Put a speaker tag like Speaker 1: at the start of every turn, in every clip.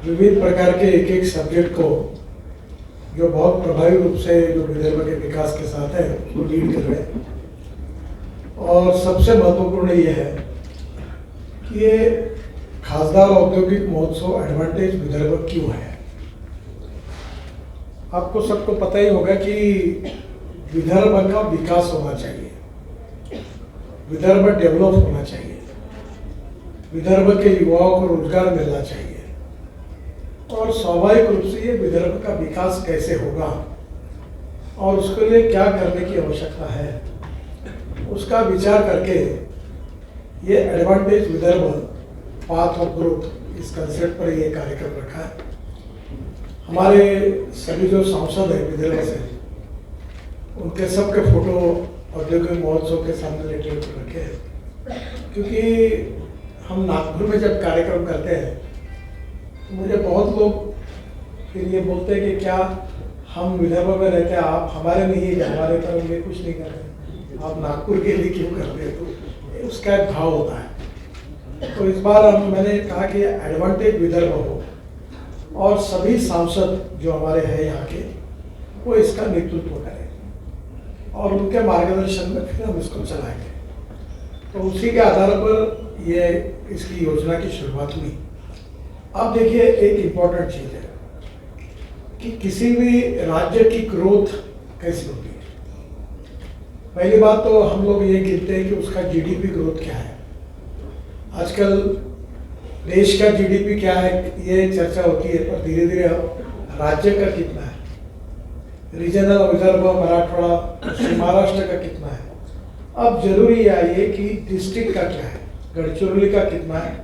Speaker 1: विविध प्रकार के एक एक सब्जेक्ट को जो बहुत प्रभावी रूप से जो विदर्भ के विकास के साथ है उसको लीड कर रहे हैं। और सबसे महत्वपूर्ण ये है कि ये खासदार औद्योगिक महोत्सव एडवांटेज विदर्भ क्यों है। आपको सबको पता ही होगा कि विदर्भ का विकास होना चाहिए, विदर्भ डेवलप होना चाहिए, विदर्भ के युवाओं को रोजगार मिलना चाहिए और स्वाभाविक रूप से ये विदर्भ का विकास कैसे होगा और उसके लिए क्या करने की आवश्यकता है उसका विचार करके ये advantage Vidarbha path of growth इस कंसेप्ट पर ये कार्यक्रम रखा है। हमारे सभी जो सांसद हैं विदर्भ से उनके सबके फोटो औद्योगिक महोत्सव के सामने लेटे रखे हैं, क्योंकि हम नागपुर में जब कार्यक्रम करते हैं तो मुझे बहुत लोग फिर ये बोलते हैं कि क्या हम विदर्भ में रहते हैं, आप हमारे नहीं है, हमारे पर हम ये कुछ नहीं कर रहे, आप नागपुर के लिए क्यों करते हैं। तो उसका एक भाव होता है। तो इस बार मैंने कहा कि एडवांटेज विदर्भ हो और सभी सांसद जो हमारे हैं यहाँ के वो इसका नेतृत्व करें और उनके मार्गदर्शन में फिर हम इसको चलाएंगे। तो उसी के आधार पर ये इसकी योजना की शुरुआत हुई। अब देखिए एक इम्पॉर्टेंट चीज़ है कि किसी भी राज्य की ग्रोथ कैसी होती है। पहली बात तो हम लोग ये गिनते हैं कि उसका जीडीपी ग्रोथ क्या है। आजकल देश का जीडीपी क्या है ये चर्चा होती है, पर धीरे धीरे अब राज्य का कितना है, रीजनल विदर्भ, मराठवाड़ा, पश्चिम महाराष्ट्र का कितना है। अब जरूरी है कि डिस्ट्रिक्ट का क्या है, गढ़चिरौली का कितना है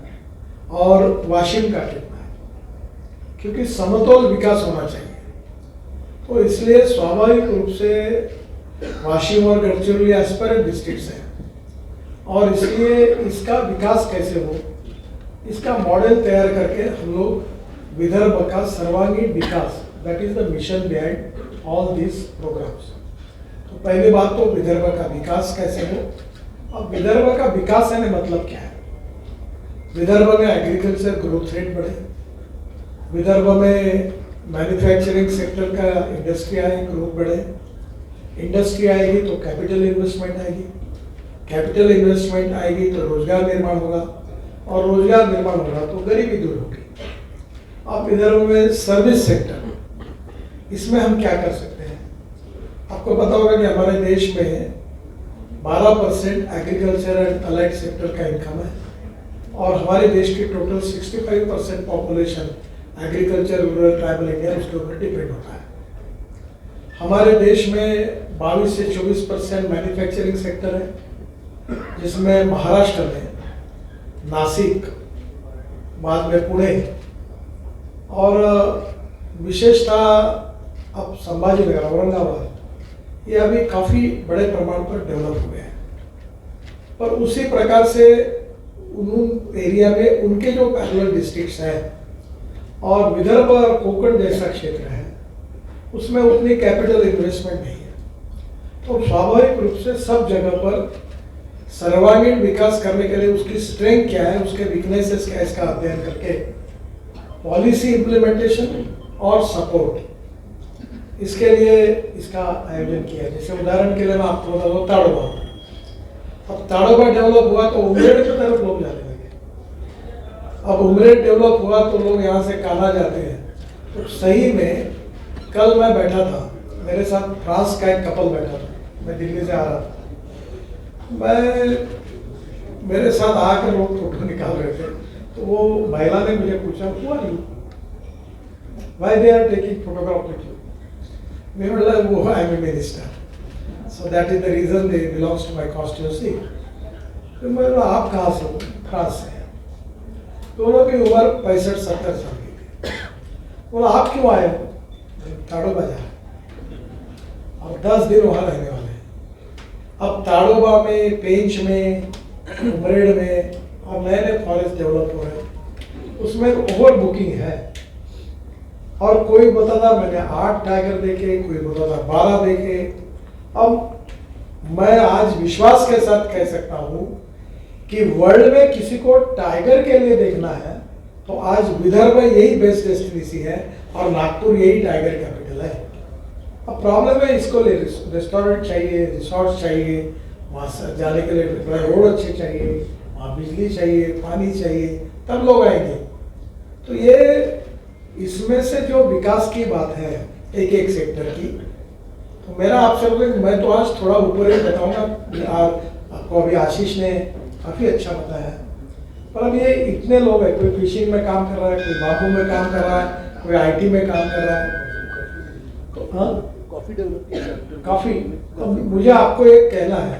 Speaker 1: और वाशिम का कितना है, क्योंकि समतोल विकास होना चाहिए। तो इसलिए स्वाभाविक रूप से वाशिम और गढ़चिरौली एस्पायरेंट डिस्ट्रिक्ट्स हैं और इसलिए इसका विकास कैसे हो इसका मॉडल तैयार करके हम लोग विदर्भ का सर्वांगीण विकास, that is the mission behind all this programs. तो पहली बात तो विदर्भ का विकास कैसे हो। अब विदर्भ का विकास है मतलब क्या है, विदर्भ में एग्रीकल्चर ग्रोथ रेट बढ़े, विदर्भ में मैन्युफैक्चरिंग सेक्टर का इंडस्ट्री आए, ग्रोथ बढ़े, इंडस्ट्री आएगी तो कैपिटल इन्वेस्टमेंट आएगी, कैपिटल इन्वेस्टमेंट आएगी तो रोजगार निर्माण होगा और रोजगार निर्माण होगा तो गरीबी दूर होगी। अब विदर्भ में सर्विस सेक्टर, इसमें हम क्या कर सकते हैं। आपको पता होगा कि हमारे देश में 12% एग्रीकल्चर एंड अलाइड सेक्टर का इनकम है और हमारे देश की total 65% population agriculture, rural, tribal India उसके ऊपर डिपेंड होता है। हमारे देश में 22 से 24% मैन्युफैक्चरिंग सेक्टर है, जिसमें महाराष्ट्र में नासिक, बाद में पुणे और विशेषतः अब संभाजीनगर, औरंगाबाद, ये अभी काफ़ी बड़े प्रमाण पर डेवलप हुए हैं। पर उसी प्रकार से उन एरिया में उनके जो पैरेलल डिस्ट्रिक्ट्स हैं और विदर्भ और कोंकण जैसा क्षेत्र है उसमें उतनी कैपिटल इन्वेस्टमेंट नहीं है। तो स्वाभाविक रूप से सब जगह पर सर्वांगीण विकास करने के लिए उसकी स्ट्रेंथ क्या है, उसके वीकनेसेस क्या है, इसका अध्ययन करके पॉलिसी इम्प्लीमेंटेशन और सपोर्ट, इसके लिए इसका आयोजन किया। जैसे उदाहरण के लिए मैं आपको बता दूं ताड़ोबा। अब ताड़ोबा डेवलप हुआ तो उमरेड की तरफ लोग जाने लगे, अब उमरेड डेवलप हुआ तो लोग यहाँ से कान्हा जाते हैं। तो सही में कल मैं बैठा था, मेरे साथ फ्रांस का एक कपल बैठा था, मैं दिल्ली से आ रहा था, मेरे साथ आकर लोग फोटो निकाल रहे थे तो वो महिला ने मुझे पूछा हुआ you why they are taking photograph with you. मैं बोला वो I am a minister so that is the reason they belongs to my constituency. तो मैं बोला आप कहाँ से हो, फ्रांस से। दोनों की उम्र 65-70 साल की थी। बोला आप क्यों आए हो, ताड़ोबा जा, अब 10 दिन वहाँ रहने वाले। अब ताड़ोबा में, पेंच में, उमरेड में और नए नए फॉरेस्ट डेवलप हो रहे हैं, उसमें ओवर बुकिंग है। और कोई बताता मैंने 8 टाइगर देखे, कोई बताता 12 देखे। अब मैं आज विश्वास के साथ कह सकता हूँ कि वर्ल्ड में किसी को टाइगर के लिए देखना है तो आज विदर्भ यही बेस्ट डेस्टिनेशन है और नागपुर यही टाइगर कैपिटल है। अब प्रॉब्लम है, इसको ले रेस्टोरेंट चाहिए, रिसोर्ट चाहिए, वहाँ से जाने के लिए रोड अच्छे चाहिए, वहाँ बिजली चाहिए, पानी चाहिए, तब लोग आएंगे। तो ये इसमें से जो विकास की बात है एक एक सेक्टर की, तो मेरा आपसे मैं तो आज थोड़ा ऊपर ही बताऊंगा। आपको अभी आशीष ने काफ़ी अच्छा बताया, पर अब ये इतने लोग हैं, कोई फिशिंग में काम कर रहा है, कोई बाबू में काम कर रहा है, कोई आईटी में काम कर रहा है, तो हाँ काफ़ी। तो मुझे आपको एक कहना है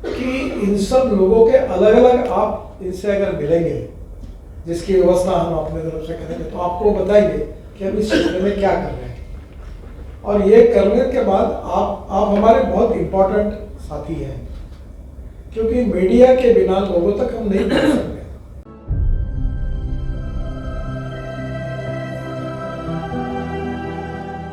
Speaker 1: कि इन सब लोगों के अलग अलग आप इनसे अगर मिलेंगे, जिसकी व्यवस्था हम अपने तरफ से करेंगे, तो आपको बताएंगे कि हम इस क्षेत्र में क्या कर रहे हैं। और ये करने के बाद आप हमारे बहुत इम्पोर्टेंट साथी हैं, क्योंकि मीडिया के बिना लोगों तक हम नहीं पहुंच सकते।